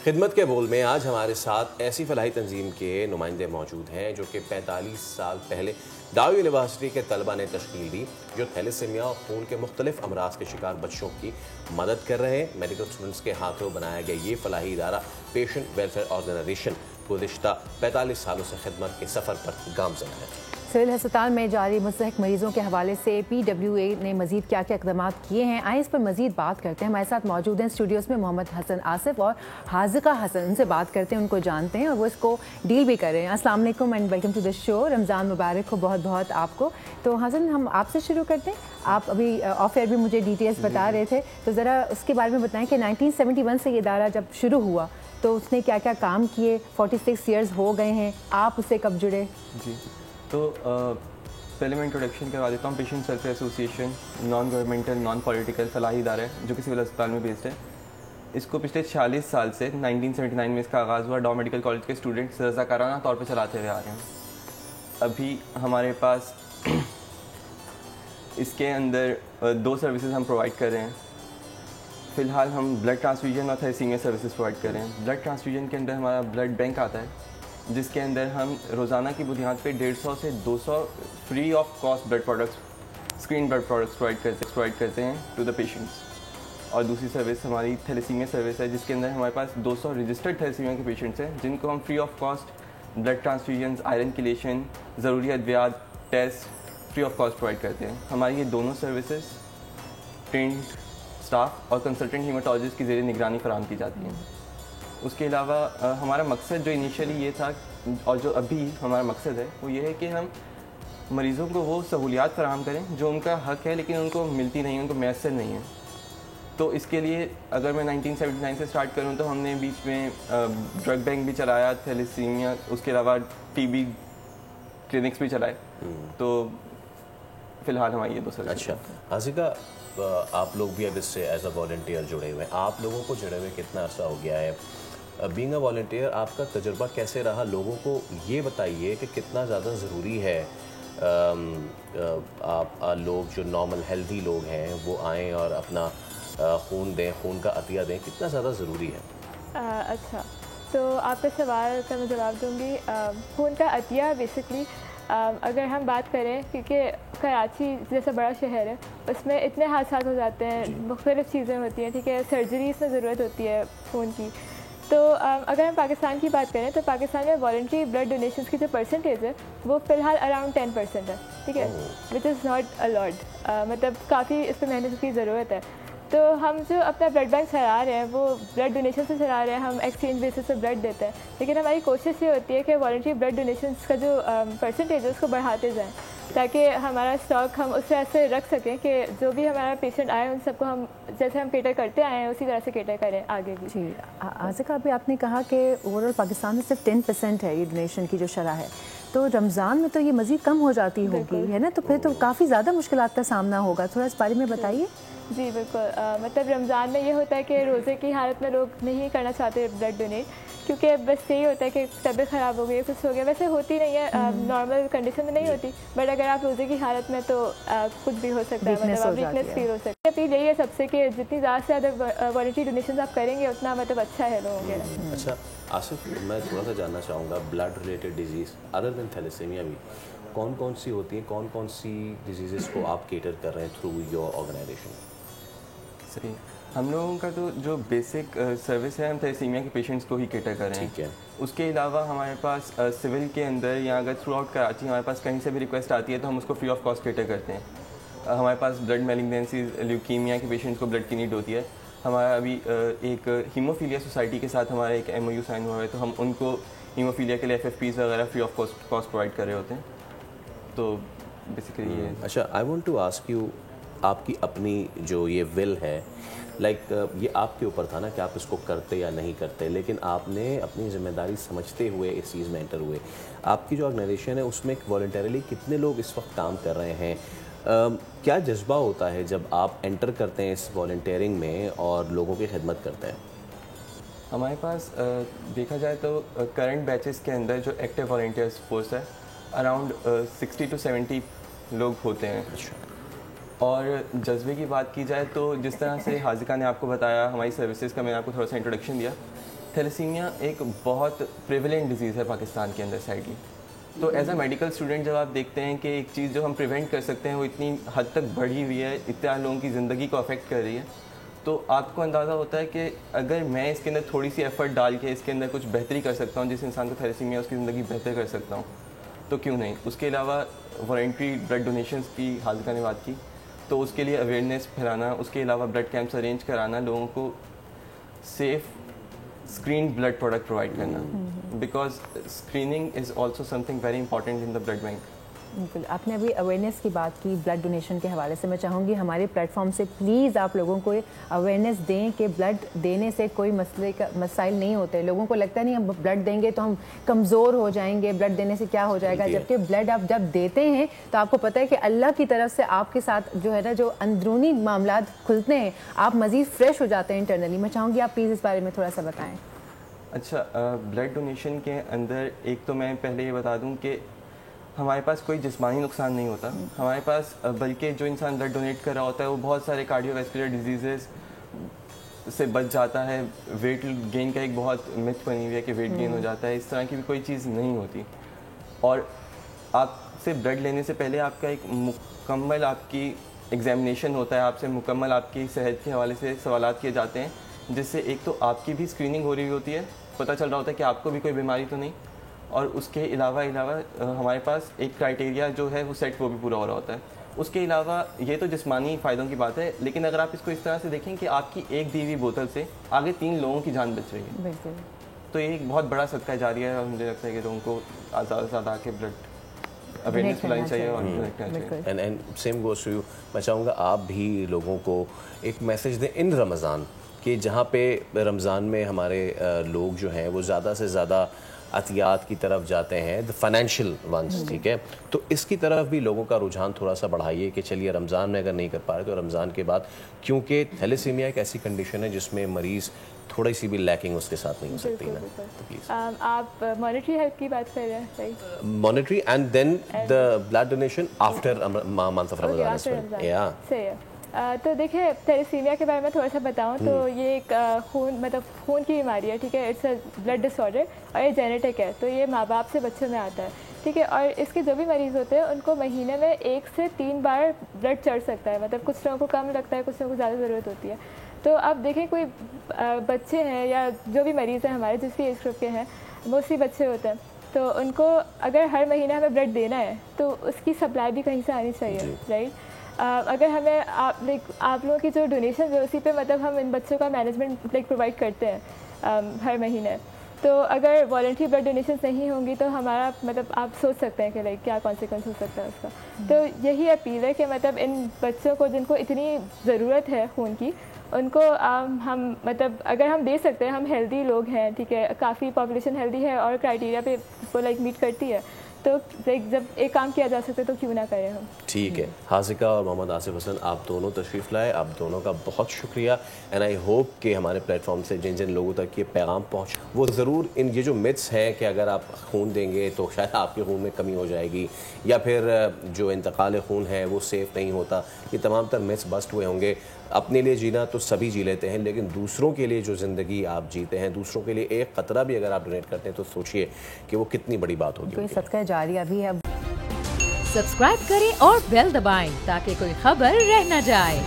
خدمت کے بول میں آج ہمارے ساتھ ایسی فلاحی تنظیم کے نمائندے موجود ہیں جو کہ 45 سال پہلے ڈاؤ یونیورسٹی کے طلبہ نے تشکیل دی، جو تھیلیسیمیا اور خون کے مختلف امراض کے شکار بچوں کی مدد کر رہے ہیں۔ میڈیکل اسٹوڈنٹس کے ہاتھوں بنایا گیا یہ فلاحی ادارہ پیشنٹ ویلفیئر آرگنائزیشن گزشتہ 45 سالوں سے خدمت کے سفر پر گامزن ہے۔ سول ہسپتال میں جاری مستحق مریضوں کے حوالے سے PWA نے مزید کیا کیا اقدامات کیے ہیں، آئیں اس پر مزید بات کرتے ہیں۔ ہمارے ساتھ موجود ہیں اسٹوڈیوز میں محمد حسن آصف اور حاذقہ حسن، ان سے بات کرتے ہیں، ان کو جانتے ہیں اور وہ اس کو ڈیل بھی کر رہے ہیں۔ السلام علیکم اینڈ ویلکم ٹو دا شو۔ رمضان مبارک ہو بہت بہت آپ کو۔ تو حسن، ہم آپ سے شروع کرتے ہیں۔ آپ ابھی آف ایئر بھی مجھے ڈیٹیلز بتا رہے تھے، تو ذرا اس کے بارے میں بتائیں کہ 1971 سے یہ ادارہ جب شروع ہوا تو اس نے کیا کیا کام کیے، 46 ایئرز ہو گئے ہیں، آپ اسے کب جڑے؟ جی، تو پہلے میں انٹروڈکشن کروا دیتا ہوں۔ Patient welfare association naan governmental non political فلاحی ادارہ ہے جو کہ سول ہسپتال میں بیسڈ ہے۔ اس کو پچھلے 46 سال سے 1979 میں اس کا آغاز ہوا، ڈاؤ میڈیکل کالج کے اسٹوڈنٹس رضاکارانہ طور پہ چلاتے ہوئے آ رہے ہیں۔ ابھی ہمارے پاس اس کے اندر 2 سروسز ہم پرووائڈ کر رہے ہیں۔ فی الحال ہم بلڈ ٹرانسفیوژن اور تھیلیسیمیا سروسز پرووائڈ کر رہے ہیں۔ بلڈ ٹرانسفیوژن کے اندر ہمارا بلڈ بینک آتا ہے جس کے اندر ہم روزانہ کی بنیاد پہ 150 سے 200 free of cost blood products, screen blood products provide کرتے ہیں ٹو دا پیشنٹس۔ اور دوسری سروس ہماری تھیلیسیمیا سروس ہے جس کے اندر ہمارے پاس 200 رجسٹرڈ تھیلیسیمیا کے پیشنٹس ہیں جن کو ہم free of cost blood transfusions, iron chelation, ضروری ادویات، test free of cost provide کرتے ہیں۔ ہماری یہ دونوں سروسز ٹرینڈ اسٹاف اور کنسلٹنٹ ہیماٹولوجسٹ کی زیر نگرانی فراہم کی جاتی ہیں۔ اس کے علاوہ ہمارا مقصد جو انیشیلی یہ تھا اور جو ابھی ہمارا مقصد ہے وہ یہ ہے کہ ہم مریضوں کو وہ سہولیات فراہم کریں جو ان کا حق ہے لیکن ان کو ملتی نہیں، ان کو میسر نہیں ہے۔ تو اس کے لیے اگر میں 1979 سے اسٹارٹ کروں تو ہم نے بیچ میں ڈرگ بینک بھی چلایا، تھیلیسیمیا، اس کے علاوہ TB کلینکس بھی چلائے۔ تو فی الحال ہماری یہ 2 سروس۔ اچھا حاذقہ، آپ لوگ بھی اب اس سے ایز اے والنٹیئر جڑے ہوئے ہیں، آپ لوگوں کو جڑے ہوئے کتنا عرصہ ہو گیا ہے؟ بینگ اے والنٹیئر آپ کا تجربہ کیسے رہا؟ لوگوں کو یہ بتائیے کہ کتنا زیادہ ضروری ہے آپ لوگ جو نارمل ہیلدی لوگ ہیں وہ آئیں اور اپنا خون دیں، خون کا عطیہ دیں، کتنا زیادہ ضروری ہے؟ اچھا، تو آپ کا سوال کا میں جواب دوں گی۔ خون کا عطیہ بیسکلی اگر ہم بات کریں، کیونکہ کراچی جیسا بڑا شہر ہے اس میں اتنے حادثات ہو جاتے ہیں، مختلف چیزیں ہوتی ہیں، ٹھیک ہے، سرجریز میں ضرورت ہوتی ہے خون کی۔ تو اگر ہم پاکستان کی بات کریں تو پاکستان میں والنٹری بلڈ ڈونیشنس کی جو پرسنٹیج ہے وہ فی الحال اراؤنڈ 10% ہے، ٹھیک ہے، وچ از ناٹ الاٹ، مطلب کافی اس پہ محنت کی ضرورت ہے۔ تو ہم جو اپنا بلڈ بینک چلا رہے ہیں وہ بلڈ ڈونیشن سے چلا رہے ہیں، ہم ایکسچینج بیسس پہ بلڈ دیتے ہیں، لیکن ہماری کوشش یہ ہوتی ہے کہ والنٹری بلڈ ڈونیشنس کا جو پرسنٹیج ہے اس کو بڑھاتے جائیں تاکہ ہمارا اسٹاک ہم اس سے ایسے رکھ سکیں کہ جو بھی ہمارا پیشنٹ آئے ان سب کو ہم جیسے ہم کیٹر کرتے آئے ہیں اسی طرح سے کیٹر کریں آگے بھی۔ جی حاذقہ، ابھی آپ نے کہا کہ اوور آل پاکستان میں صرف 10% ہے یہ ڈونیشن کی جو شرح ہے، تو رمضان میں تو یہ مزید کم ہو جاتی ہوگی، ہے نا؟ تو پھر تو کافی زیادہ مشکلات کا سامنا ہوگا، تھوڑا اس بارے میں بتائیے۔ جی بالکل، مطلب رمضان میں یہ ہوتا ہے کہ روزے کی حالت میں لوگ نہیں کرنا چاہتے بلڈ ڈونیٹ، کیونکہ بس یہی ہوتا ہے کہ طبیعت خراب ہو گئی، کچھ ہو گیا، ویسے ہوتی نہیں ہے، نارمل کنڈیشن میں نہیں ہوتی، بٹ اگر آپ روزے کی حالت میں تو کچھ بھی ہو سکتا ہے، مطلب آپ ویکنیس فیل ہو سکتی ہے۔ اپیل یہی ہے سب سے کہ جتنی زیادہ سے زیادہ والنٹری ڈونیشنز آپ کریں گے اتنا مطلب اچھا ہے لوگوں کے لیے۔ اچھا آصف، میں تھوڑا سا جاننا چاہوں گا بلڈ ریلیٹڈ ڈیزیز ادر دین تھیلیسیمیا بھی کون کون سی ہوتی ہیں، کون کون سی ڈیزیزز کو آپ کیٹر کر رہے ہیں تھرو یور آرگنائزیشن؟ صحیح، ہم لوگوں کا تو جو بیسک سروس ہے ہم تھیلیسیمیا کے پیشنٹس کو ہی کیٹر کر رہے ہیں۔ ٹھیک ہے، اس کے علاوہ ہمارے پاس سول کے اندر یا اگر تھرو آؤٹ کراچی ہمارے پاس کہیں سے بھی ریکویسٹ آتی ہے تو ہم اس کو فری آف کاسٹ کیٹر کرتے ہیں۔ ہمارے پاس بلڈ میلگنینسیز، لیوکیمیا کے پیشنٹس کو بلڈ کی نیڈ ہوتی ہے، ہمارا ابھی ایک ہیموفیلیا سوسائٹی کے ساتھ ہمارا ایک MOU سائن ہوا ہے تو ہم ان کو ہیموفیلیا کے لیے FFPs وغیرہ فری آف کاسٹ پرووائڈ کر رہے ہوتے ہیں۔ تو بیسیکلی یہ۔ اچھا، I want to ask you, آپ کی اپنی جو یہ ول ہے، لائک یہ آپ کے اوپر تھا نا کہ آپ اس کو کرتے یا نہیں کرتے، لیکن آپ نے اپنی ذمہ داری سمجھتے ہوئے اس چیز میں انٹر ہوئے۔ آپ کی جو آرگنائزیشن ہے اس میں والنٹریلی کتنے لوگ اس وقت کام کر رہے ہیں؟ کیا جذبہ ہوتا ہے جب آپ انٹر کرتے ہیں اس والنٹیئرنگ میں اور لوگوں کی خدمت کرتے ہیں؟ ہمارے پاس دیکھا جائے تو کرنٹ بیچز کے اندر جو ایکٹیو والنٹیئرس فورس ہے اراؤنڈ 60 to 70 لوگ ہوتے ہیں۔ اور جذبے کی بات کی جائے تو جس طرح سے حاذقہ نے آپ کو بتایا، ہماری سروسز کا میں نے آپ کو تھوڑا سا انٹروڈکشن دیا، تھیلیسیمیا ایک بہت پریویلنٹ ڈیزیز ہے پاکستان کے اندر سیڈلی. تو ایز اے میڈیکل اسٹوڈنٹ جب آپ دیکھتے ہیں کہ ایک چیز جو ہم پریونٹ کر سکتے ہیں وہ اتنی حد تک بڑھی ہوئی ہے, اتنے لوگوں کی زندگی کو افیکٹ کر رہی ہے, تو آپ کو اندازہ ہوتا ہے کہ اگر میں اس کے اندر تھوڑی سی ایفرٹ ڈال کے اس کے اندر کچھ بہتری کر سکتا ہوں, جس انسان کو تھیلیسیمیا اس کی زندگی بہتر کر سکتا ہوں, تو کیوں نہیں. اس کے علاوہ والنٹری بلڈ ڈونیشنس کی حاضقہ نے بات کی, تو اس کے لیے اویئرنیس پھیلانا, اس کے علاوہ بلڈ کیمپس ارینج کرانا, لوگوں کو safe screen blood product provide کرنا, because screening is also something very important in the blood bank. بالکل, آپ نے ابھی اویئرنیس کی بات کی بلڈ ڈونیشن کے حوالے سے. میں چاہوں گی ہمارے پلیٹ فارم سے پلیز آپ لوگوں کو اویئرنیس دیں کہ بلڈ دینے سے کوئی مسائل نہیں ہوتے. لوگوں کو لگتا ہے نہیں ہم بلڈ دیں گے تو ہم کمزور ہو جائیں گے, بلڈ دینے سے کیا ہو جائے گا, جبکہ بلڈ آپ جب دیتے ہیں تو آپ کو پتہ ہے کہ اللہ کی طرف سے آپ کے ساتھ جو ہے نا جو اندرونی معاملات کھلتے ہیں, آپ مزید فریش ہو جاتے ہیں انٹرنلی. میں چاہوں گی آپ پلیز اس بارے میں تھوڑا سا بتائیں. اچھا, بلڈ ڈونیشن کے اندر ایک تو میں پہلے یہ بتا دوں کہ ہمارے پاس کوئی جسمانی نقصان نہیں ہوتا ہمارے پاس, بلکہ جو انسان بلڈ ڈونیٹ کر رہا ہوتا ہے وہ بہت سارے کارڈیو ویسکولر ڈیزیزز سے بچ جاتا ہے. ویٹ گین کا ایک بہت متھ بنی ہوئی ہے کہ ویٹ گین ہو جاتا ہے, اس طرح کی بھی کوئی چیز نہیں ہوتی. اور آپ سے بلڈ لینے سے پہلے آپ کا ایک مکمل آپ کی ایگزامینیشن ہوتا ہے, آپ سے مکمل آپ کی صحت کے حوالے سے سوالات کیے جاتے ہیں, جس سے ایک تو آپ کی بھی اسکریننگ ہو رہی ہوتی ہے, پتہ چل رہا ہوتا ہے کہ آپ کو بھی کوئی بیماری تو نہیں, اور اس کے علاوہ ہمارے پاس ایک کرائٹیریا جو ہے وہ سیٹ وہ بھی پورا ہو رہا ہوتا ہے. اس کے علاوہ یہ تو جسمانی فائدوں کی بات ہے, لیکن اگر آپ اس کو اس طرح سے دیکھیں کہ آپ کی ایک دی ہوئی بوتل سے آگے 3 لوگوں کی جان بچ رہی ہے, بالکل, تو یہ ایک بہت بڑا صدقہ جاریہ ہے. اور مجھے لگتا ہے کہ لوگوں کو زیادہ سے زیادہ آ کے بلڈ اویئرنیس پھیلانی چاہیے اور دیکھنا چاہیے. And same goes to you. میں چاہوں گا آپ بھی لوگوں کو ایک میسج دیں ان رمضان کہ جہاں پہ رمضان میں ہمارے لوگ جو ہیں وہ زیادہ سے زیادہ عطیات کی طرف جاتے ہیں, فائنینشیل ونس, ٹھیک ہے, تو اس کی طرف بھی لوگوں کا رجحان تھوڑا سا بڑھائیے کہ چلیے رمضان میں اگر نہیں کر پا رہے تو رمضان کے بعد, کیونکہ تھیلیسیمیا ایک ایسی کنڈیشن ہے جس میں مریض تھوڑی سی بھی لیکنگ اس کے ساتھ نہیں ہو سکتی نا. تو پلیز آپ مانیٹری ہیلپ کی بات کر رہے ہیں, صحیح, monetary and then the blood donation after month of Ramzan. صحیح ہے. تو دیکھیں تھیلیسیمیا کے بارے میں تھوڑا سا بتاؤں تو یہ ایک خون کی بیماری ہے, ٹھیک ہے, it's a blood disorder, اور یہ جینیٹک ہے, تو یہ ماں باپ سے بچوں میں آتا ہے, ٹھیک ہے. اور اس کے جو بھی مریض ہوتے ہیں ان کو مہینے میں 1 سے 3 بار بلڈ چڑھ سکتا ہے, مطلب کچھ لوگوں کو کم لگتا ہے, کچھ لوگوں کو زیادہ ضرورت ہوتی ہے. تو اب دیکھیں کوئی بچے ہیں یا جو بھی مریض ہیں ہمارے جس بھی ایج گروپ کے ہیں, موسٹلی بچے ہوتے ہیں, تو ان کو اگر ہر مہینے ہمیں بلڈ دینا ہے تو اس کی سپلائی بھی کہیں سے آنی چاہیے, رائٹ. اگر ہمیں آپ لوگوں کی جو ڈونیشن ہے اسی پہ مطلب ہم ان بچوں کا مینجمنٹ پرووائڈ کرتے ہیں ہر مہینے, تو اگر والنٹری بلڈ ڈونیشنس نہیں ہوں گی تو ہمارا مطلب آپ سوچ سکتے ہیں کہ کیا کانسیکوینس ہو سکتا ہے اس کا. تو یہی اپیل ہے کہ مطلب ان بچوں کو جن کو اتنی ضرورت ہے خون کی, ان کو ہم مطلب اگر ہم دے سکتے ہیں, ہم ہیلدی لوگ ہیں, ٹھیک ہے, کافی پاپولیشن ہیلدی ہے اور کرائٹیریا پہ وہ میٹ کرتی ہے, تو جب ایک کام کیا جا سکتا ہے تو کیوں نہ کریں ہم. ٹھیک ہے. حاذقہ اور محمد آصف حسن, آپ دونوں تشریف لائے, آپ دونوں کا بہت شکریہ. اینڈ آئی ہوپ کہ ہمارے پلیٹ فارم سے جن جن لوگوں تک یہ پیغام پہنچ, وہ ضرور ان یہ جو متس ہیں کہ اگر آپ خون دیں گے تو شاید آپ کے خون میں کمی ہو جائے گی, یا پھر جو انتقال خون ہے وہ سیف نہیں ہوتا, یہ تمام تر متس بسٹ ہوئے ہوں گے. اپنے لیے جینا تو سبھی جی لیتے ہیں, لیکن دوسروں کے لیے جو زندگی آپ جیتے ہیں, دوسروں کے لیے ایک قطرہ بھی اگر آپ ڈونیٹ کرتے ہیں تو سوچئے کہ وہ کتنی بڑی بات ہوگی. کوئی صدقہ جاریہ بھی ہے. سبسکرائب کریں اور بیل دبائیں تاکہ کوئی خبر رہ نہ جائے.